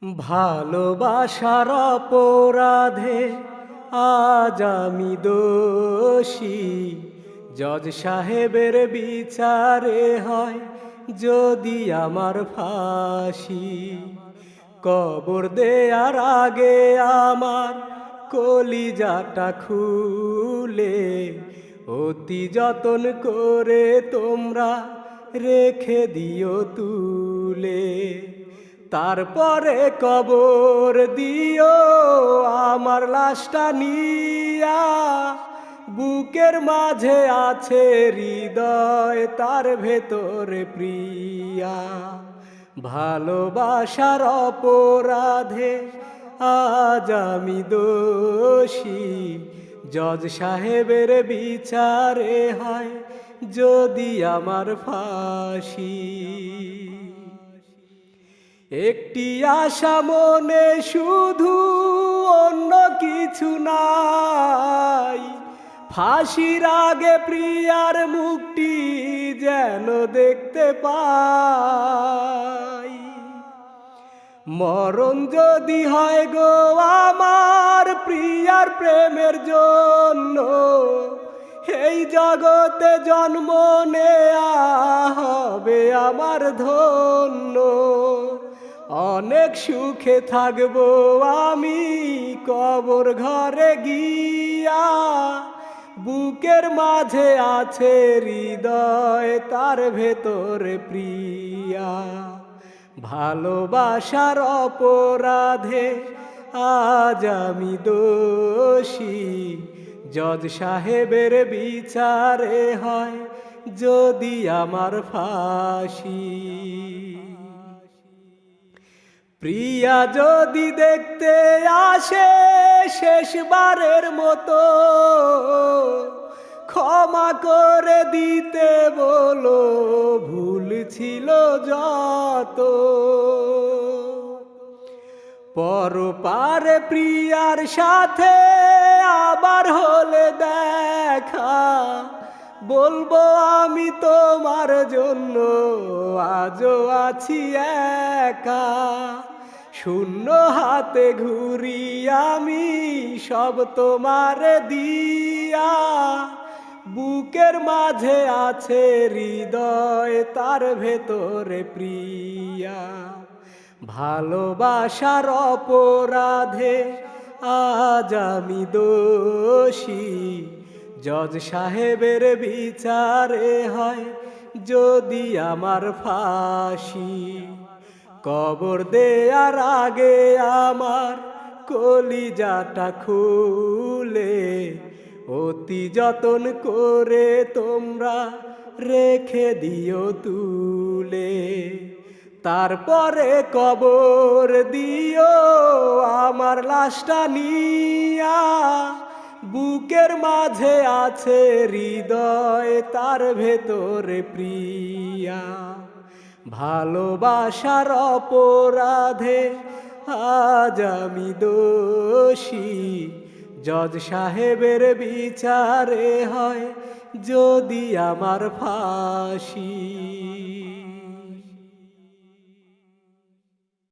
ভালোবাসার অপরাধে আজ আমি দোষী। জজ সাহেবের বিচারে হয় যদি আমার ফাঁসি। কবর দেয়ার আগে আমার কলিজাটা খুলে অতি যতন করে তোমরা রেখে দিও তুলে। তারপরে কবর দিও আমার লাশটা নিয়া। বুকের মাঝে আছে হৃদয়, তার ভেতরে প্রিয়া। ভালোবাসার অপরাধে আজ আমি দোষী। জজ সাহেবের বিচারে হয় যদি আমার ফাঁসি। একটি আশা মনে শুধু, অন্য কিছু নাই। ফাঁসির আগে প্রিয়ার মুখটি যেন দেখতে পাই। মরণ যদি হয় গো আমার প্রিয়ার প্রেমের জন্য, এই জগতে জন্ম নেয়া হবে আমার ধন্য। অনেক সুখে থাকবো আমি কবর ঘরে গিয়া। বুকের মাঝে আছে হৃদয়, তার ভেতরে প্রিয়া। ভালোবাসার অপরাধে আজ আমি দোষী। জজ সাহেবের বিচারে হয় যদি আমার ফাঁসি। প্রিয়া যদি দেখতে আসে শেষবারের মতো, ক্ষমা করে দিতে বলো, ভুল ছিল যত। পরপারে প্রিয়ার সাথে আবার হলে দেখা, বলবো আমি তোমার জন্য আজও আছি একা। শূন্য হাতে ঘুরি আমি সব তোমারে দিয়া। বুকের মাঝে আছে হৃদয়, তার ভেতরে প্রিয়া। ভালোবাসার অপরাধে আজ আমি দোষী। জজ সাহেবের বিচারে হয় যদি আমার ফাঁসি। কবর দেয়ার আগে আমার কলিজাটা খুলে অতি যতন করে তোমরা রেখে দিও তুলে। তারপরে কবর দিও আমার লাশটা নিয়া। বুকের মাঝে আছে হৃদয়, তার ভেতরে প্রিয়া। ভালোবাসার অপরাধে আজ আমি দোষী। জজ সাহেবের বিচারে হয় যদি আমার ফাঁসি।